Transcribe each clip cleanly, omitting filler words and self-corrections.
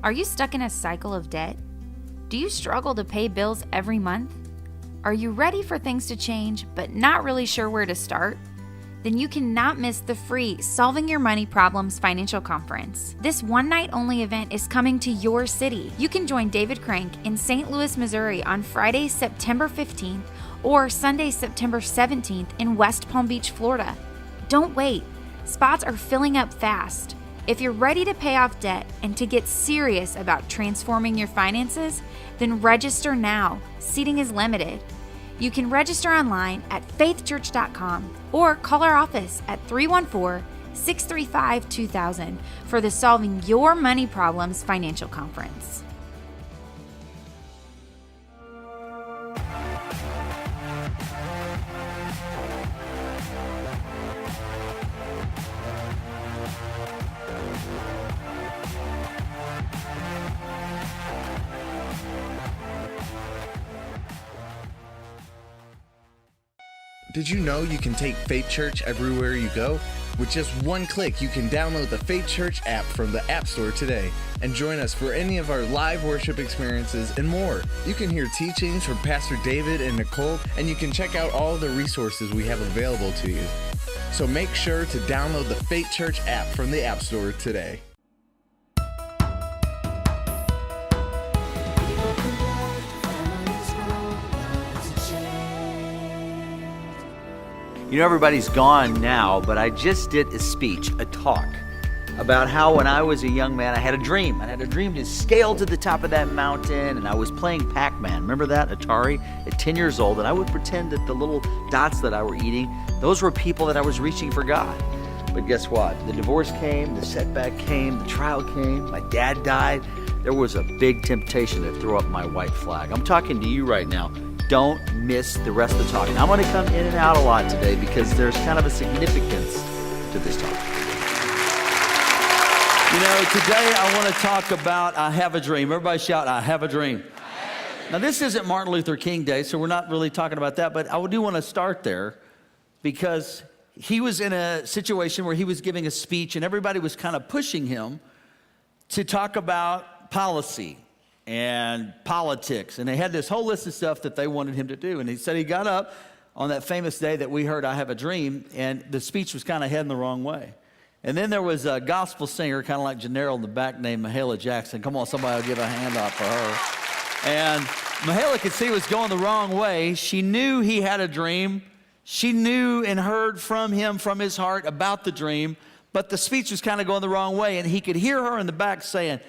Are you stuck in a cycle of debt? Do you struggle to pay bills every month? Are you ready for things to change but not really sure where to start? Then you cannot miss the free Solving Your Money Problems Financial Conference. This one-night-only event is coming to your city. You can join David Crank in St. Louis, Missouri on Friday, September 15th or Sunday, September 17th in West Palm Beach, Florida. Don't wait. Spots are filling up fast. If you're ready to pay off debt and to get serious about transforming your finances, then register now. Seating is limited. You can register online at faithchurch.com or call our office at 314-635-2000 for the Solving Your Money Problems Financial Conference. Did you know you can take Faith Church everywhere you go? With just one click, you can download the Faith Church app from the App Store today and join us for any of our live worship experiences and more. You can hear teachings from Pastor David and Nicole, and you can check out all the resources we have available to you. So make sure to download the Faith Church app from the App Store today. You know, everybody's gone now, but I just did a speech, a talk, about how when I was a young man, I had a dream. I had a dream to scale to the top of that mountain, and I was playing Pac-Man. Remember that, Atari? At 10 years old, and I would pretend that the little dots that I were eating, those were people that I was reaching for God. But guess what? The divorce came, the setback came, the trial came, my dad died. There was a big temptation to throw up my white flag. I'm talking to you right now. Don't miss the rest of the talk. And I'm going to come in and out a lot today because there's kind of a significance to this talk. You know, today I want to talk about I have a dream. Everybody shout, I have a dream. Now, this isn't Martin Luther King Day, so we're not really talking about that, but I do want to start there because he was in a situation where he was giving a speech and everybody was kind of pushing him to talk about policy and politics, and they had this whole list of stuff that they wanted him to do. And he said he got up on that famous day that we heard I have a dream, and the speech was kind of heading the wrong way. And then there was a gospel singer, kind of like Janelle in the back, named Mahalia Jackson. Come on, somebody will give a hand up for her. And Mahalia could see it was going the wrong way. She knew he had a dream. She knew and heard from him, from his heart, about the dream, but the speech was kind of going the wrong way, and he could hear her in the back saying,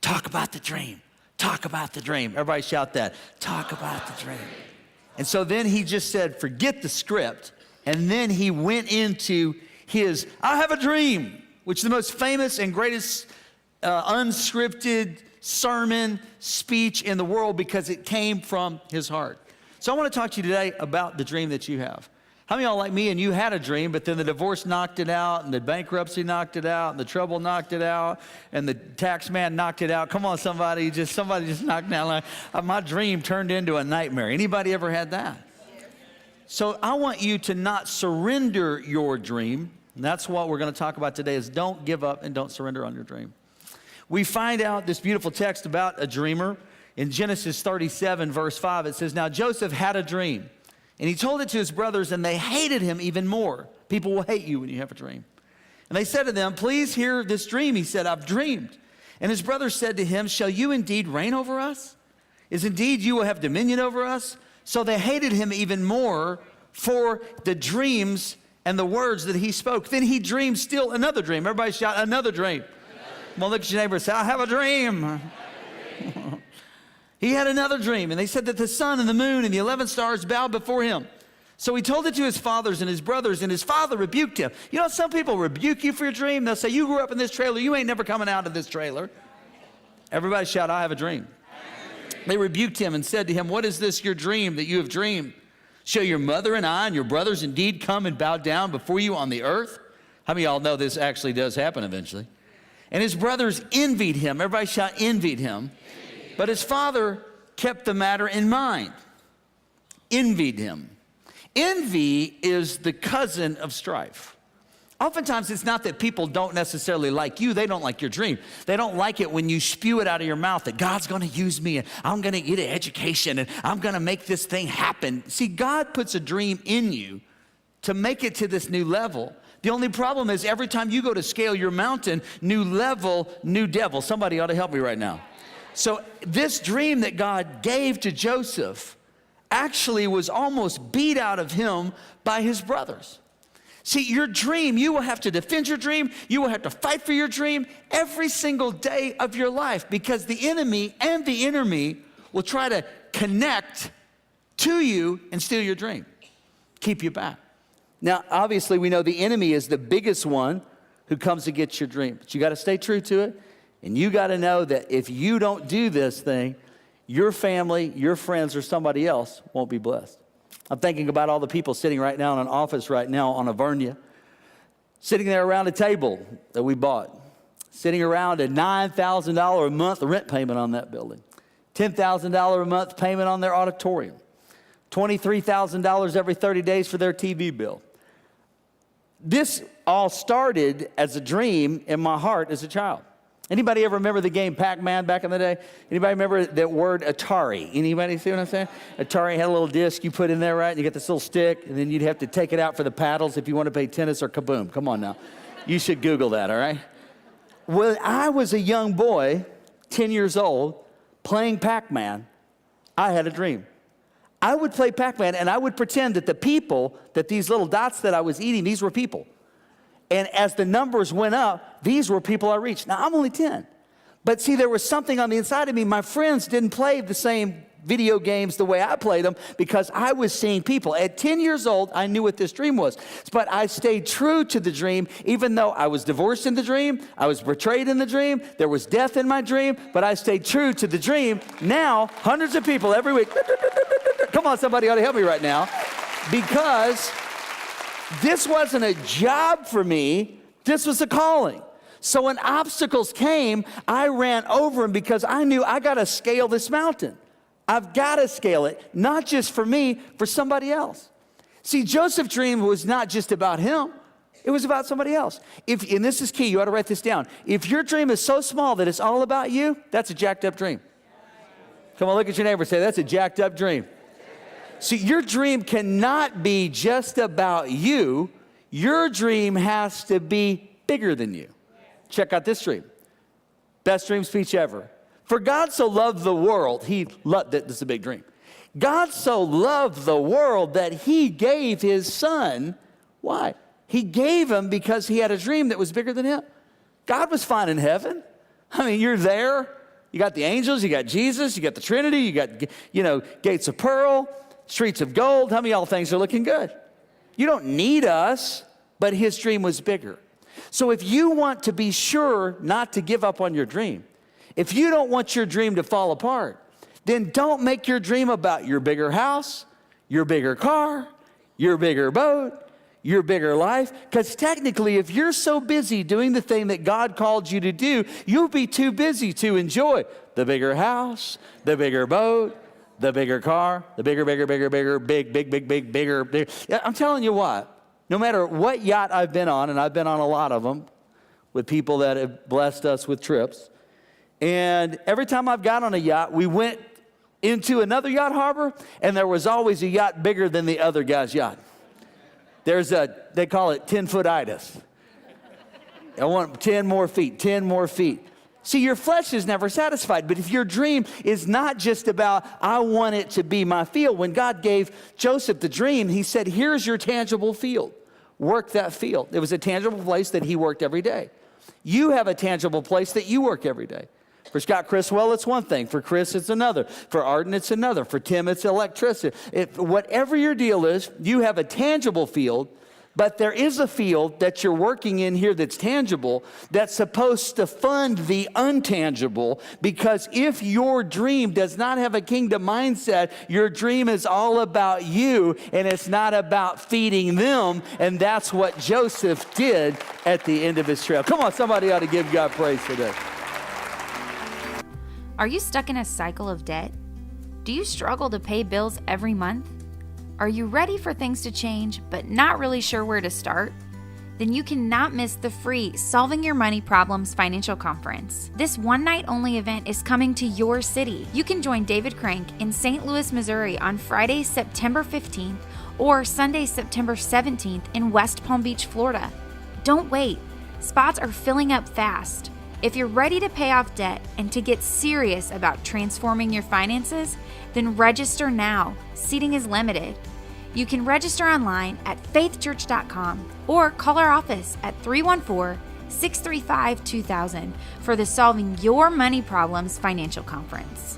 talk about the dream. Talk about the dream. Everybody shout that. Talk about the dream. And so then he just said, forget the script. And then he went into his, I have a dream, which is the most famous and greatest unscripted sermon speech in the world because it came from his heart. So I want to talk to you today about the dream that you have. How many of y'all like me and you had a dream, but then the divorce knocked it out, and the bankruptcy knocked it out, and the trouble knocked it out, and the tax man knocked it out? Come on, somebody just knocked down. Like, my dream turned into a nightmare. Anybody ever had that? So I want you to not surrender your dream. And that's what we're going to talk about today is don't give up and don't surrender on your dream. We find out this beautiful text about a dreamer. In Genesis 37, verse 5, it says, now Joseph had a dream. And he told it to his brothers, and they hated him even more. People will hate you when you have a dream. And they said to them, please hear this dream. He said, I've dreamed. And his brothers said to him, shall you indeed reign over us? Is indeed you will have dominion over us? So they hated him even more for the dreams and the words that he spoke. Then he dreamed still another dream. Everybody shout, another dream. Come on, look at your neighbor and say, I have a dream. He had another dream, and they said that the sun and the moon and the 11 stars bowed before him. So he told it to his fathers and his brothers, and his father rebuked him. You know, some people rebuke you for your dream. They'll say, you grew up in this trailer. You ain't never coming out of this trailer. Everybody shout, I have a dream. They rebuked him and said to him, what is this your dream that you have dreamed? Shall your mother and I and your brothers indeed come and bow down before you on the earth? How many of y'all know this actually does happen eventually? And his brothers envied him. Everybody shout, envied him. But his father kept the matter in mind, envied him. Envy is the cousin of strife. Oftentimes, it's not that people don't necessarily like you. They don't like your dream. They don't like it when you spew it out of your mouth that God's going to use me and I'm going to get an education and I'm going to make this thing happen. See, God puts a dream in you to make it to this new level. The only problem is every time you go to scale your mountain, new level, new devil. Somebody ought to help me right now. So this dream that God gave to Joseph actually was almost beat out of him by his brothers. See, your dream, you will have to defend your dream. You will have to fight for your dream every single day of your life because the enemy and the enemy will try to connect to you and steal your dream, keep you back. Now, obviously, we know the enemy is the biggest one who comes to get your dream, but you got to stay true to it, and you got to know that if you don't do this thing, your family, your friends, or somebody else won't be blessed. I'm thinking about all the people sitting right now in an office right now on Avernia, sitting there around a table that we bought, sitting around a $9,000 a month rent payment on that building, $10,000 a month payment on their auditorium, $23,000 every 30 days for their TV bill. This all started as a dream in my heart as a child. Anybody ever remember the game Pac-Man back in the day? Anybody remember that word Atari? Anybody see what I'm saying? Atari had a little disc you put in there, right? And you get this little stick, and then you'd have to take it out for the paddles if you want to play tennis or kaboom. Come on now. You should Google that, all right? When I was a young boy, 10 years old, playing Pac-Man, I had a dream. I would play Pac-Man, and I would pretend that the people, that these little dots that I was eating, these were people. And as the numbers went up, these were people I reached. Now, I'm only 10. But see, there was something on the inside of me. My friends didn't play the same video games the way I played them because I was seeing people. At 10 years old, I knew what this dream was. But I stayed true to the dream, even though I was divorced in the dream, I was betrayed in the dream, there was death in my dream, but I stayed true to the dream. Now, hundreds of people every week, come on, somebody ought to help me right now, because this wasn't a job for me, this was a calling. So when obstacles came, I ran over them because I knew I got to scale this mountain. I've got to scale it, not just for me, for somebody else. See, Joseph's dream was not just about him. It was about somebody else. And this is key, you ought to write this down. If your dream is so small that it's all about you, that's a jacked up dream. Come on, look at your neighbor and say, that's a jacked up dream. See, your dream cannot be just about you. Your dream has to be bigger than you. Check out this dream. Best dream speech ever. For God so loved the world, this is a big dream. God so loved the world that he gave his son. Why? He gave him because he had a dream that was bigger than him. God was fine in heaven. I mean, you're there. You got the angels, you got Jesus, you got the Trinity, you got, gates of pearl, streets of gold. How many of y'all things are looking good? You don't need us, but his dream was bigger. So if you want to be sure not to give up on your dream, if you don't want your dream to fall apart, then don't make your dream about your bigger house, your bigger car, your bigger boat, your bigger life. Because technically, if you're so busy doing the thing that God called you to do, you'll be too busy to enjoy the bigger house, the bigger boat, the bigger car, the bigger, bigger. I'm telling you what, no matter what yacht I've been on, and I've been on a lot of them with people that have blessed us with trips, and every time I've got on a yacht, we went into another yacht harbor, and there was always a yacht bigger than the other guy's yacht. They call it 10-foot-itis. I want 10 more feet, 10 more feet. See, your flesh is never satisfied, but if your dream is not just about, I want it to be my field. When God gave Joseph the dream, he said, here's your tangible field. Work that field. It was a tangible place that he worked every day. You have a tangible place that you work every day. For Scott Criswell, it's one thing. For Chris, it's another. For Arden, it's another. For Tim, it's electricity. Whatever your deal is, you have a tangible field, but there is a field that you're working in here that's tangible, that's supposed to fund the untangible, because if your dream does not have a kingdom mindset, your dream is all about you, and it's not about feeding them, and that's what Joseph did at the end of his trail. Come on, somebody ought to give God praise today. Are you stuck in a cycle of debt? Do you struggle to pay bills every month? Are you ready for things to change, but not really sure where to start? then you cannot miss the free Solving Your Money Problems financial conference. This one-night-only event is coming to your city. You can join David Crank in St. Louis, Missouri on Friday, September 15th or Sunday, September 17th in West Palm Beach, Florida. Don't wait. Spots are filling up fast. If you're ready to pay off debt and to get serious about transforming your finances, then register now. Seating is limited. You can register online at faithchurch.com or call our office at 314-635-2000 for the Solving Your Money Problems financial conference.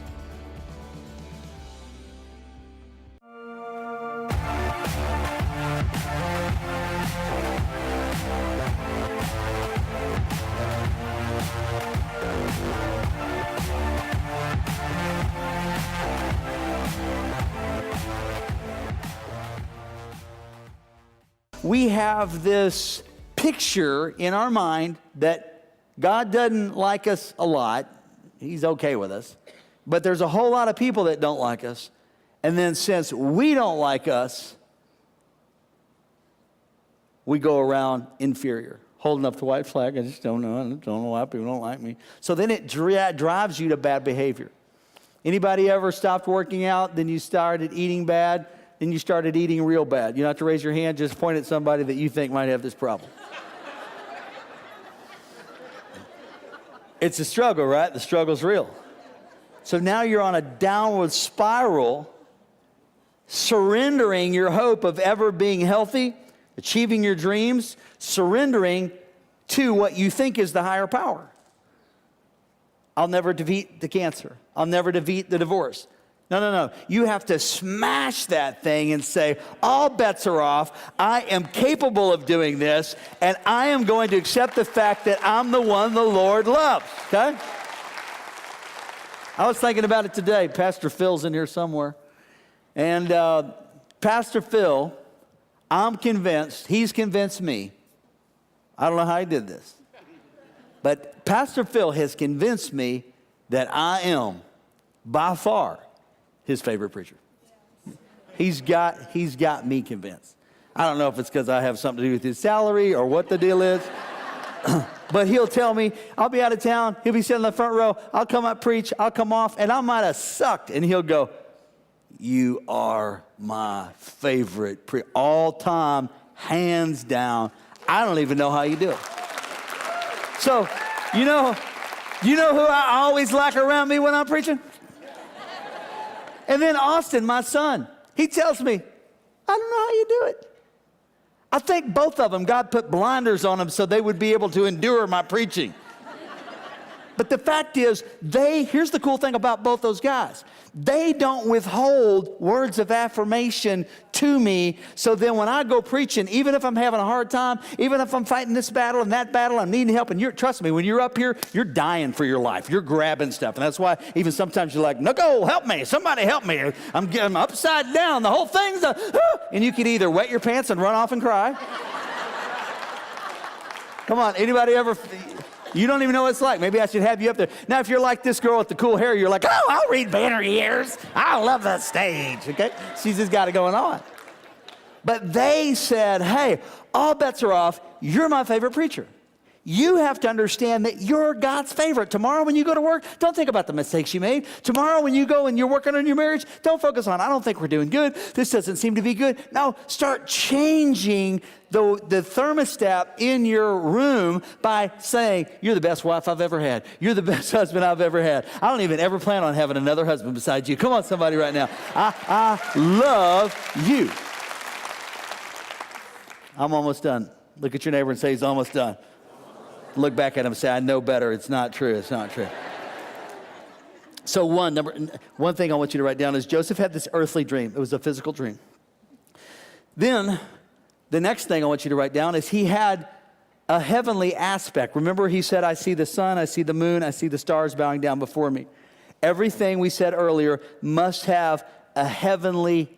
We have this picture in our mind that God doesn't like us a lot. He's okay with us. But there's a whole lot of people that don't like us. And then since we don't like us, we go around inferior, holding up the white flag. I just don't know why people don't like me. So then it drives you to bad behavior. Anybody ever stopped working out, then you started eating bad? Then you started eating real bad. You don't have to raise your hand, just point at somebody that you think might have this problem. It's a struggle, right? The struggle's real. So now you're on a downward spiral, surrendering your hope of ever being healthy, achieving your dreams, surrendering to what you think is the higher power. I'll never defeat the cancer. I'll never defeat the divorce. No. You have to smash that thing and say, all bets are off. I am capable of doing this, and I am going to accept the fact that I'm the one the Lord loves, okay? I was thinking about it today. Pastor Phil's in here somewhere. And Pastor Phil, I'm convinced, he's convinced me. I don't know how he did this. But Pastor Phil has convinced me that I am, by far, his favorite preacher. He's got me convinced. I don't know if it's because I have something to do with his salary or what the deal is. But he'll tell me, I'll be out of town. He'll be sitting in the front row. I'll come up, preach. I'll come off, and I might have sucked. And he'll go, you are my favorite preacher. All time, hands down. I don't even know how you do it. So, you know who I always like around me when I'm preaching? And then Austin, my son, he tells me, I don't know how you do it. I think both of them, God put blinders on them so they would be able to endure my preaching. But the fact is, here's the cool thing about both those guys. They don't withhold words of affirmation to me, so then when I go preaching, even if I'm having a hard time, even if I'm fighting this battle and that battle, I'm needing help, and trust me, when you're up here, you're dying for your life. You're grabbing stuff, and that's why even sometimes you're like, Nicole, help me. Somebody help me. I'm upside down. The whole thing's and you can either wet your pants and run off and cry. Come on, anybody ever... You don't even know what it's like. Maybe I should have you up there. Now, if you're like this girl with the cool hair, you're like, oh, I'll read banner years. I love the stage, okay? She's just got it going on. But they said, hey, all bets are off. You're my favorite preacher. You have to understand that you're God's favorite. Tomorrow when you go to work, don't think about the mistakes you made. Tomorrow when you go and you're working on your marriage, don't focus on, I don't think we're doing good. This doesn't seem to be good. No, start changing the thermostat in your room by saying, you're the best wife I've ever had. You're the best husband I've ever had. I don't even ever plan on having another husband besides you. Come on, somebody right now. I love you. I'm almost done. Look at your neighbor and say he's almost done. Look back at him and say, I know better. It's not true. It's not true. So one thing I want you to write down is Joseph had this earthly dream. It was a physical dream. Then the next thing I want you to write down is he had a heavenly aspect. Remember he said, I see the sun, I see the moon, I see the stars bowing down before me. Everything we said earlier must have a heavenly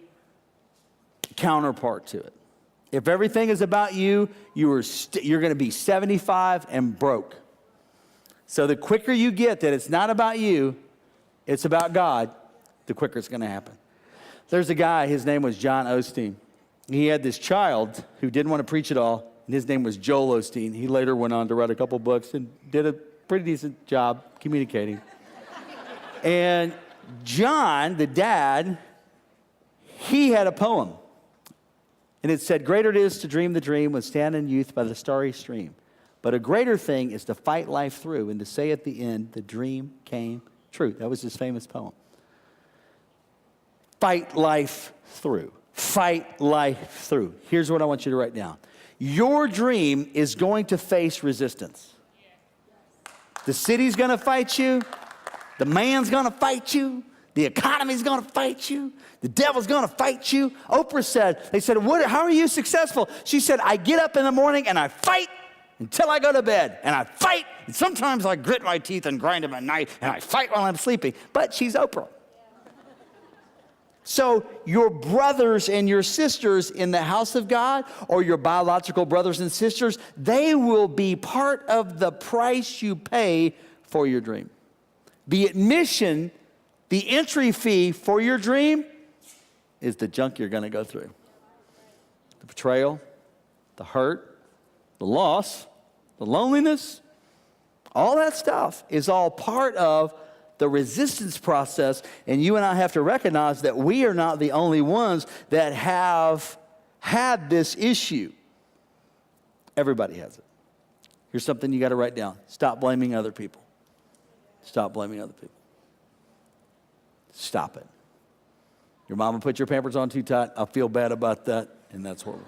counterpart to it. If everything is about you, you're going to be 75 and broke. So the quicker you get that it's not about you, it's about God, the quicker it's going to happen. There's a guy, his name was John Osteen. He had this child who didn't want to preach at all, and his name was Joel Osteen. He later went on to write a couple books and did a pretty decent job communicating. And John, the dad, he had a poem. And it said, greater it is to dream the dream when stand in youth by the starry stream. But a greater thing is to fight life through and to say at the end, the dream came true. That was his famous poem. Fight life through. Fight life through. Here's what I want you to write down. Your dream is going to face resistance. The city's going to fight you. The man's going to fight you. The economy's going to fight you. The devil's going to fight you. Oprah said, they said, how are you successful? She said, I get up in the morning and I fight until I go to bed. And I fight. And sometimes I grit my teeth and grind them at night. And I fight while I'm sleeping. But she's Oprah. So your brothers and your sisters in the house of God, or your biological brothers and sisters, they will be part of the price you pay for your dream. The admission, the entry fee for your dream is the junk you're going to go through. The betrayal, the hurt, the loss, the loneliness, all that stuff is all part of the resistance process, and you and I have to recognize that we are not the only ones that have had this issue. Everybody has it. Here's something you got to write down. Stop blaming other people. Stop blaming other people. Stop it. Your mama put your Pampers on too tight. I feel bad about that, and that's horrible.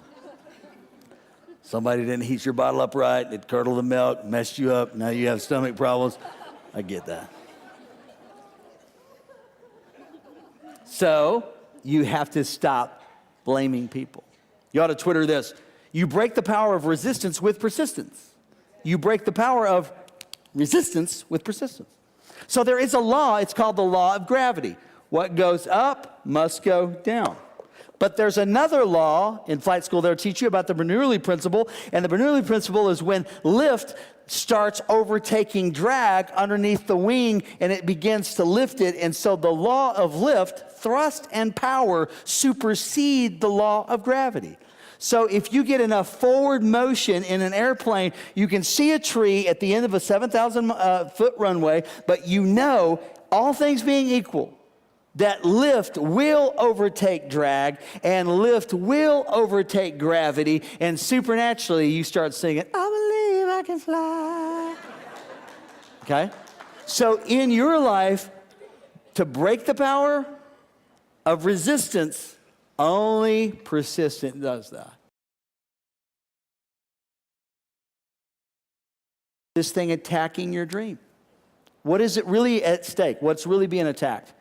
Somebody didn't heat your bottle up right. It curdled the milk, messed you up. Now you have stomach problems. I get that. So you have to stop blaming people. You ought to Twitter this. You break the power of resistance with persistence. You break the power of resistance with persistence. So there is a law. It's called the law of gravity. What goes up must go down. But there's another law in flight school they'll teach you about the Bernoulli principle. And the Bernoulli principle is when lift starts overtaking drag underneath the wing and it begins to lift it. And so the law of lift, thrust and power supersede the law of gravity. So if you get enough forward motion in an airplane, you can see a tree at the end of a 7,000 foot runway, but you know, all things being equal, that lift will overtake drag and lift will overtake gravity, and supernaturally you start singing, I believe I can fly. Okay? So in your life, to break the power of resistance, only persistent does that. This thing attacking your dream. What is it really at stake? What's really being attacked?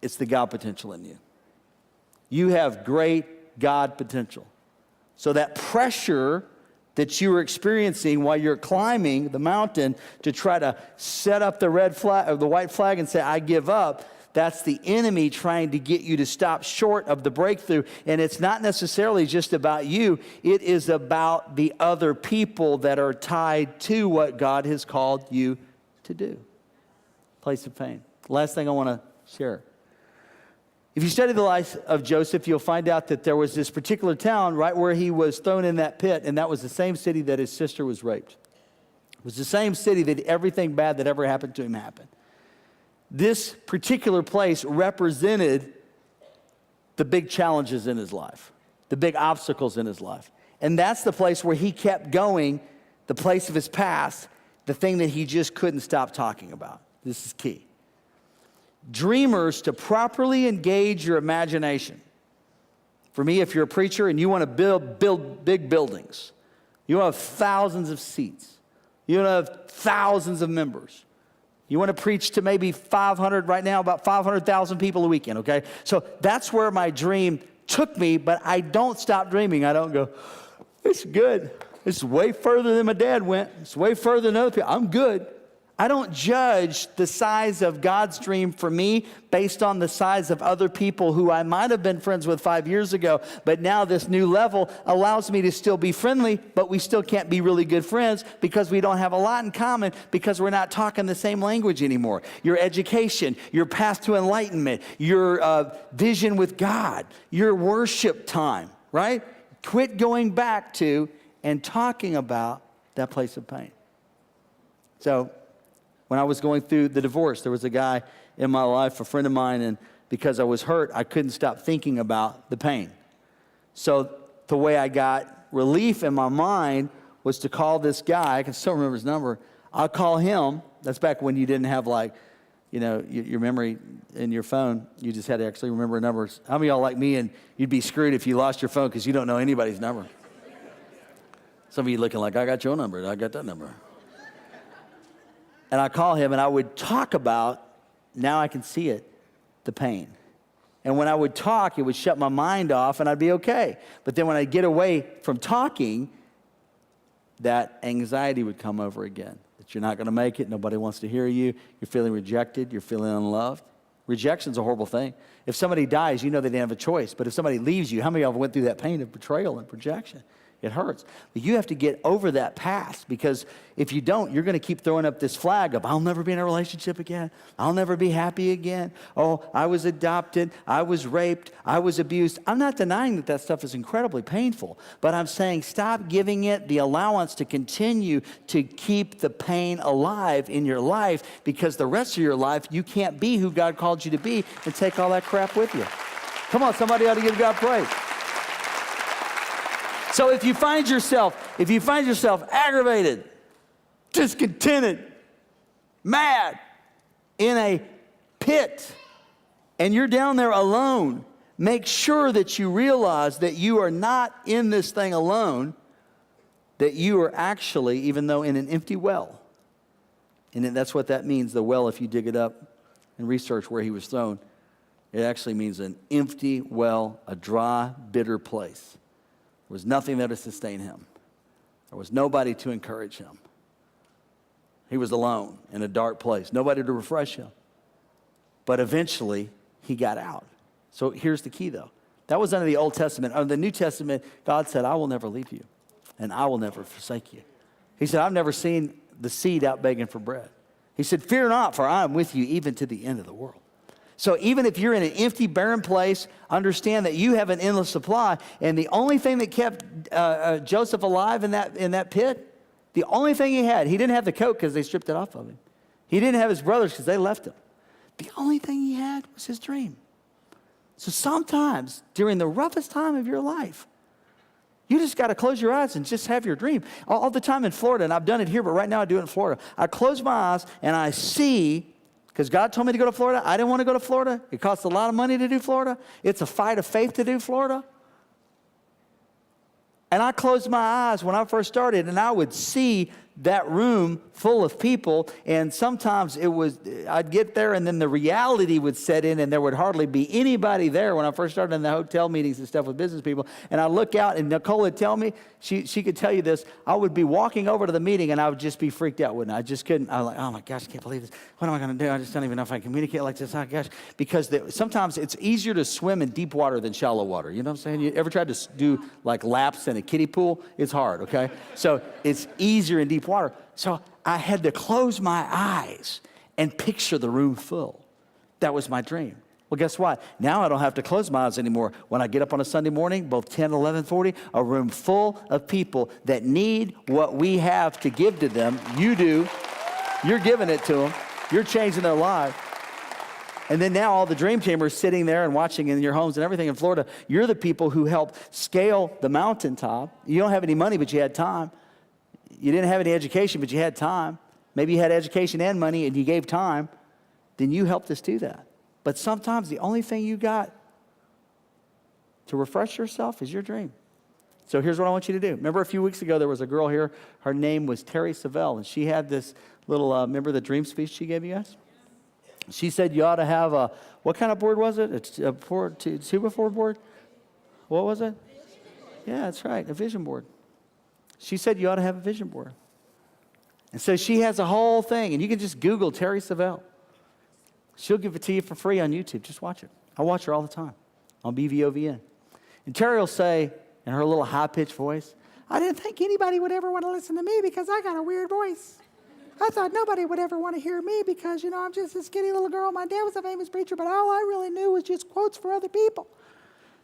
It's the God potential in you. You have great God potential. So that pressure that you are experiencing while you're climbing the mountain to try to set up the red flag or the white flag and say, I give up, that's the enemy trying to get you to stop short of the breakthrough. And it's not necessarily just about you. It is about the other people that are tied to what God has called you to do. Place of pain. Last thing I want to share. If you study the life of Joseph, you'll find out that there was this particular town right where he was thrown in that pit, and that was the same city that his sister was raped. It was the same city that everything bad that ever happened to him happened. This particular place represented the big challenges in his life, the big obstacles in his life. And that's the place where he kept going, the place of his past, the thing that he just couldn't stop talking about. This is key. Dreamers, to properly engage your imagination. For me, if you're a preacher and you want to build big buildings, you want to have thousands of seats. You want to have thousands of members. You want to preach to maybe 500 right now, about 500,000 people a weekend, okay? So that's where my dream took me, but I don't stop dreaming. I don't go, it's good. It's way further than my dad went. It's way further than other people. I'm good. I don't judge the size of God's dream for me based on the size of other people who I might have been friends with 5 years ago, but now this new level allows me to still be friendly, but we still can't be really good friends because we don't have a lot in common because we're not talking the same language anymore. Your education, your path to enlightenment, your vision with God, your worship time, right? Quit going back to and talking about that place of pain. So when I was going through the divorce, there was a guy in my life, a friend of mine, and because I was hurt, I couldn't stop thinking about the pain. So the way I got relief in my mind was to call this guy. I can still remember his number. I'll call him. That's back when you didn't have your memory in your phone. You just had to actually remember numbers. How many of y'all like me and you'd be screwed if you lost your phone because you don't know anybody's number? Some of you looking like, I got your number, I got that number. And I call him and I would talk about, now I can see it, the pain. And when I would talk, it would shut my mind off and I'd be okay. But then when I'd get away from talking, that anxiety would come over again. That you're not going to make it, nobody wants to hear you, you're feeling rejected, you're feeling unloved. Rejection's a horrible thing. If somebody dies, you know they didn't have a choice. But if somebody leaves you, how many of y'all went through that pain of betrayal and rejection? It hurts. But you have to get over that past, because if you don't, you're going to keep throwing up this flag of, I'll never be in a relationship again. I'll never be happy again. Oh, I was adopted. I was raped. I was abused. I'm not denying that that stuff is incredibly painful, but I'm saying stop giving it the allowance to continue to keep the pain alive in your life, because the rest of your life, you can't be who God called you to be and take all that crap with you. Come on, somebody ought to give God praise. So if you find yourself aggravated, discontented, mad, in a pit, and you're down there alone, make sure that you realize that you are not in this thing alone, that you are actually, even though in an empty well. And that's what that means, the well, if you dig it up and research where he was thrown. It actually means an empty well, a dry, bitter place. There was nothing there to sustain him. There was nobody to encourage him. He was alone in a dark place, nobody to refresh him. But eventually, he got out. So here's the key, though. That was under the Old Testament. Under the New Testament, God said, I will never leave you, and I will never forsake you. He said, I've never seen the seed out begging for bread. He said, fear not, for I am with you even to the end of the world. So even if you're in an empty, barren place, understand that you have an endless supply. And the only thing that kept Joseph alive in that pit, the only thing he didn't have the coat because they stripped it off of him. He didn't have his brothers because they left him. The only thing he had was his dream. So sometimes during the roughest time of your life, you just got to close your eyes and just have your dream. All the time in Florida, and I've done it here, but right now I do it in Florida. I close my eyes and I see. Because God told me to go to Florida. I didn't want to go to Florida. It costs a lot of money to do Florida. It's a fight of faith to do Florida. And I closed my eyes when I first started, and I would see that room full of people, and sometimes I'd get there and then the reality would set in and there would hardly be anybody there when I first started in the hotel meetings and stuff with business people. And I'd look out and Nicole would tell me, she could tell you this, I would be walking over to the meeting and I would just be freaked out, wouldn't I? I just couldn't. I was like, oh my gosh, I can't believe this. What am I going to do? I just don't even know if I can communicate like this. Oh gosh. Because sometimes it's easier to swim in deep water than shallow water. You know what I'm saying? You ever tried to do like laps in a kiddie pool? It's hard, okay? So it's easier in deep water. So I had to close my eyes and picture the room full. That was my dream. Well, guess what? Now I don't have to close my eyes anymore. When I get up on a Sunday morning, both 10 and 11:40, a room full of people that need what we have to give to them. You do. You're giving it to them. You're changing their life. And then now all the dream teamers sitting there and watching in your homes and everything in Florida, you're the people who help scale the mountaintop. You don't have any money, but you had time. You didn't have any education, but you had time. Maybe you had education and money and you gave time. Then you helped us do that. But sometimes the only thing you got to refresh yourself is your dream. So here's what I want you to do. Remember a few weeks ago there was a girl here. Her name was Terry Savelle, and she had this little, remember the dream speech she gave you guys? She said you ought to have what kind of board was it? A 2x4 board? What was it? Yeah, that's right, a vision board. She said you ought to have a vision board. And so she has a whole thing, and you can just Google Terry Savelle. She'll give it to you for free on YouTube. Just watch it. I watch her all the time on BVOVN. And Terry will say, in her little high-pitched voice, I didn't think anybody would ever want to listen to me because I got a weird voice. I thought nobody would ever want to hear me because, I'm just a skinny little girl. My dad was a famous preacher, but all I really knew was just quotes for other people.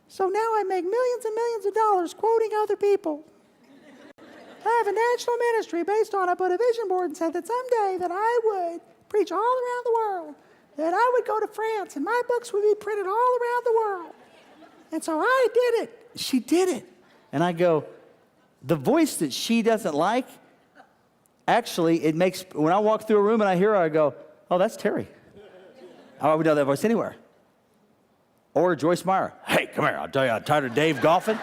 So now I make millions and millions of dollars quoting other people. I have a national ministry based on, I put a vision board and said that someday that I would preach all around the world, that I would go to France and my books would be printed all around the world. And so I did it. She did it. And I go, the voice that she doesn't like, actually, it makes, when I walk through a room and I hear her, I go, oh, that's Terry. I would know that voice anywhere. Or Joyce Meyer. Hey, come here, I'll tell you, I'm tired of Dave golfing.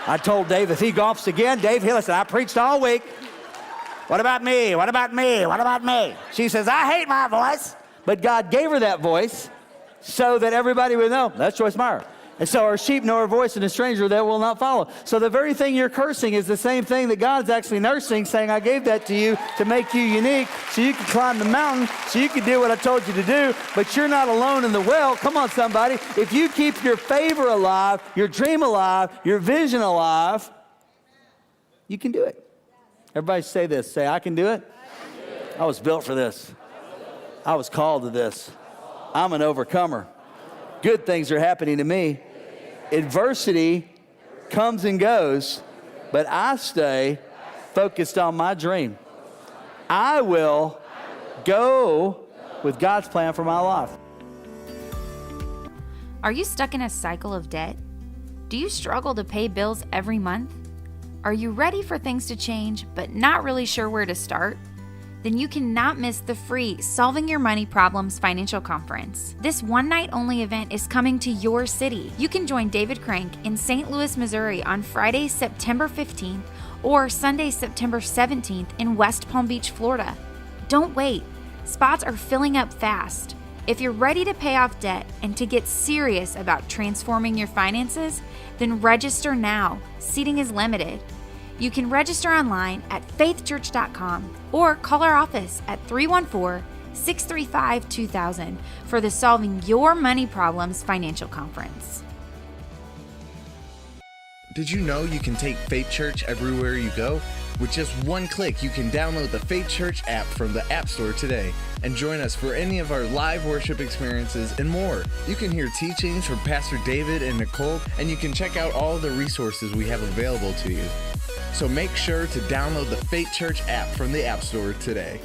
I told Dave if he golfs again, Dave, hey, listen, I preached all week. What about me? What about me? What about me? She says, I hate my voice. But God gave her that voice so that everybody would know, that's Joyce Meyer. And so our sheep know her voice, and a stranger they will not follow. So the very thing you're cursing is the same thing that God's actually nursing, saying, I gave that to you to make you unique, so you can climb the mountain, so you can do what I told you to do, but you're not alone in the well. Come on, somebody. If you keep your favor alive, your dream alive, your vision alive, you can do it. Everybody say this. Say, I can do it. I was built for this. I was called to this. I'm an overcomer. Good things are happening to me. Adversity comes and goes, but I stay focused on my dream. I will go with God's plan for my life. Are you stuck in a cycle of debt? Do you struggle to pay bills every month? Are you ready for things to change, but not really sure where to start? Then you cannot miss the free Solving Your Money Problems Financial Conference. This one-night-only event is coming to your city. You can join David Crank in St. Louis, Missouri on Friday, September 15th or Sunday, September 17th in West Palm Beach, Florida. Don't wait. Spots are filling up fast. If you're ready to pay off debt and to get serious about transforming your finances, then register now. Seating is limited. You can register online at faithchurch.com or call our office at 314-635-2000 for the Solving Your Money Problems Financial Conference. Did you know you can take Faith Church everywhere you go? With just one click, you can download the Faith Church app from the App Store today and join us for any of our live worship experiences and more. You can hear teachings from Pastor David and Nicole, and you can check out all the resources we have available to you. So make sure to download the Faith Church app from the App Store today.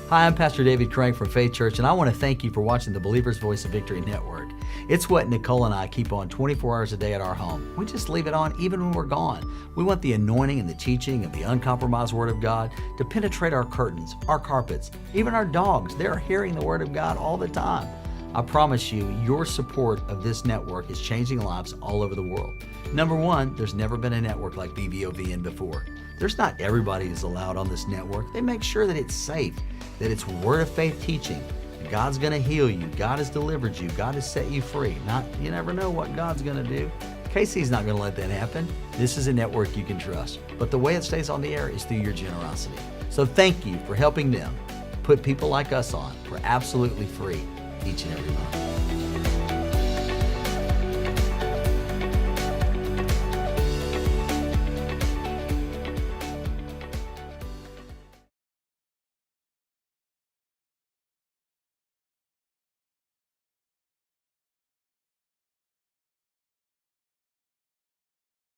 Hi, I'm Pastor David Crank from Faith Church, and I want to thank you for watching the Believer's Voice of Victory Network. It's what Nicole and I keep on 24 hours a day at our home. We just leave it on even when we're gone. We want the anointing and the teaching of the uncompromised Word of God to penetrate our curtains, our carpets, even our dogs. They're hearing the Word of God all the time. I promise you, your support of this network is changing lives all over the world. Number one, there's never been a network like BVOVN before. There's not everybody who's allowed on this network. They make sure that it's safe, that it's word of faith teaching. God's going to heal you. God has delivered you. God has set you free. You never know what God's going to do. Casey's not going to let that happen. This is a network you can trust. But the way it stays on the air is through your generosity. So thank you for helping them put people like us on for absolutely free each and every month.